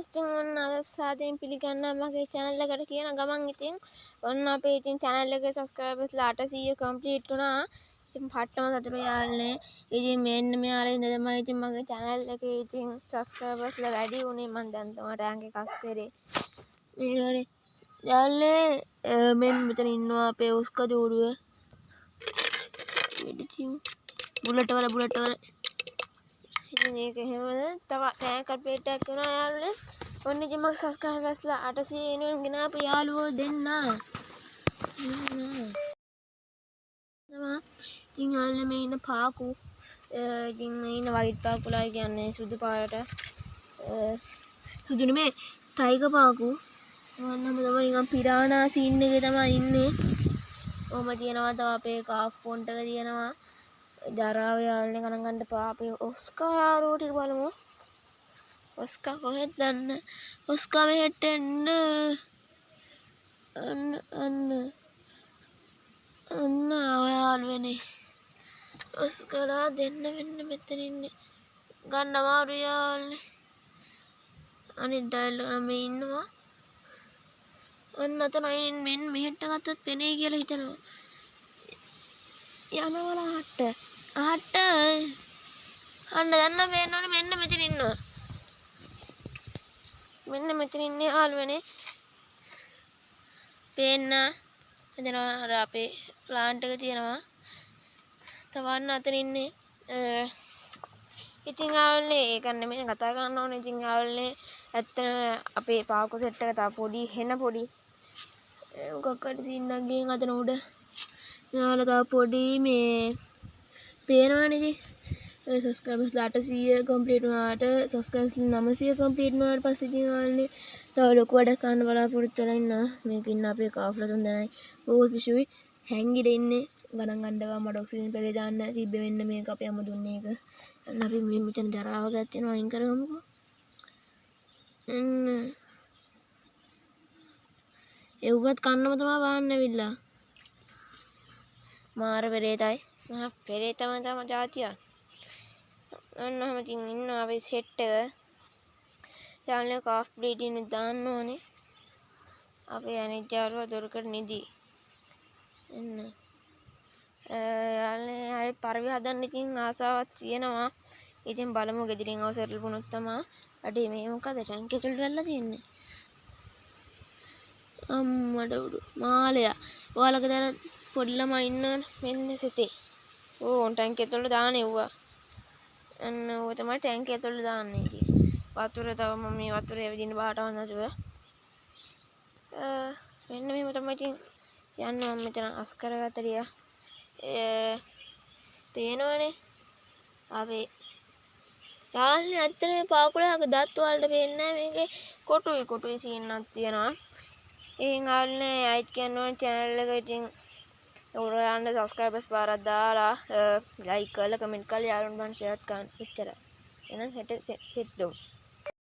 friends ඉතින් ඔන්න අද සාදයෙන් පිළිගන්නවා මගේ channel එකට කියන ගමන් ඉතින් ඔන්න අපේ ඉතින් channel එකේ subscribersලා 800 complete වුණා. ඉතින් පට්ටම සතුටු යාළුවනේ. ඉතින් මෙන්න මෙයාලා ඉඳලා තමයි ඉතින් මගේ channel එකේ ඉතින් subscribersලා වැඩි වුණේ. මම දැන් තමයි rank එක අස් කරේ. මේනෝනේ යාළුවනේ මෙන්න මෙතන ඉන්නවා අපේ ඔස්කා ජෝඩුව. මෙඩිටින් බුලට් වල ඉතින් ඒක එහෙමද තව ටැංක් අප්ඩේට් එකක් වුණා යාළුවනේ. ඔන්න ඉතින් මගේ සබ්ස්ක්‍රයිබර්ස්ලා 800 වෙනුවෙන් ගෙනාපු යාළුවෝ දෙන්න. ඉතින් යාළුවනේ මේ ඉන්න පාකු ඉතින් මේ ඉන්න වයිට් පාකුලා කියන්නේ සුදු පාට සුදු නෙමේ ටයිගර් පාකු. ඔන්නම තමයි නිකන් පිරානා සීන් එකේ තමයි ඉන්නේ. ඔහම තියෙනවා තව අපේ කාෆ් පොන්ට් එක තියෙනවා. ජරාව යාළුවනේ ගණන් ගන්න එපා. අපේ ඔස්කා යාළුවෝ ටික බලමු. ඔස්කා කොහෙද දන්න? ඔස්කා මෙහෙට එන්න. අන්න යාළුවනේ. ඔස්කාලා දෙන්න වෙන්න මෙතන ඉන්නේ. ගන්න අමාරු යාළුවනේ. අනිත් ඩයලොග් මේ ඉන්නවා. ඔන්න අතන මෙන්න මෙහෙට ගත්තොත් පෙනේ කියලා හිතනවා. යනවල අහට අන්න දැන් පේනවනේ මෙන්න මෙතන ඉන්නවා. මෙන්න මෙතන ඉන්නේ යාළුවනේ. පේන්න එතන අර අපේ ප්ලාන්ට් එක තියෙනවා. තවන්න අතන ඉන්නේ. ඉතින් යාළුවනේ ඒක නෙමෙයි කතා කරන්න ඕනේ. ඉතින් යාළුවනේ ඇත්තටම අපේ පාකු සෙට් එක තව පොඩි හෙන පොඩි මොකක් හරි සීන් එකක් ගිහින් අතන උඩ යාළුවා තව පොඩි මේ පේනවනේ ඉතින් subscribers 800 complete වුණාට subscribers 900 complete වුණාට පස්සේ ඉතින් යාළුවනේ තව ලොකු වැඩක් කරන්න බලාපොරොත්තු වෙලා ඉන්නවා. මේක ඉන්න අපේ කාෆ්ලා තුන් දෙනයි ඕල් ෆිෂුයි හැංගිලා ඉන්නේ. ගණන් ගන්නවා මඩ ඔක්සිජන් පෙරේ දාන්න තිබ්බ වෙන්න මේක අපි අම දුන්නේ එක. අන්න අපි මේ මෙතන ජරාව ගත්තා අයින් කරගමුකෝ. එව්වත් කන්නම තමයි වහන්න ඇවිල්ලා. මාර පෙරේතයි. මහා පෙරේතම තමයි જાතිය. ඔන්නම ඉතින් ඉන්නවා අපේ සෙට් එක. යාළුවනේ කාෆ් බ්ලීඩින් දාන්න ඕනේ. අපේ අනිත් යාළුවා දොරකට නිදි. එන්න. යාළුවනේ ආයේ පරිවි හදන්න ඉතින් ආසාවක් තියෙනවා. ඉතින් බලමු ගෙදරින් ආව සෙටල් වුණොත් තමයි. අඩේ මේ මොකද ටැංක් එක වෙලා තියෙන්නේ. අම්මඩ උඩු මාලයා. ඔයාලක දැන පොඩි ළමයි ඉන්නවනේ මෙන්න සිතේ. ඕ ටැංක් එකේ දාන්න එව්වා. අන්න ඔය තමයි ටැංක් එකේ දාන්නේ ඉතින්. වතුර තව මම මේ වතුරේ ඇවිදින්න බාටවත් නැතුව. මෙන්න මෙහෙම තමයි ඉතින් යන්න මම මෙතන අස් කරගත්ත ටික. පේනවනේ. අපේ යාළුවනේ ඇත්තටම පාකුලක දත් වලට පේන්නේ නැහැ මේකේ කොටුයි සීන් එකක් තියෙනවා. ඉතින් යාළුවනේ අයිත් කියන්න ඕනේ channel එක ඉතින් ඔයාලන්ට subscribers පාරක් දාලා like කරලා comment කරලා යාළුවන්ට share කරන්න. එච්චරයි. එහෙනම් හෙට සෙට්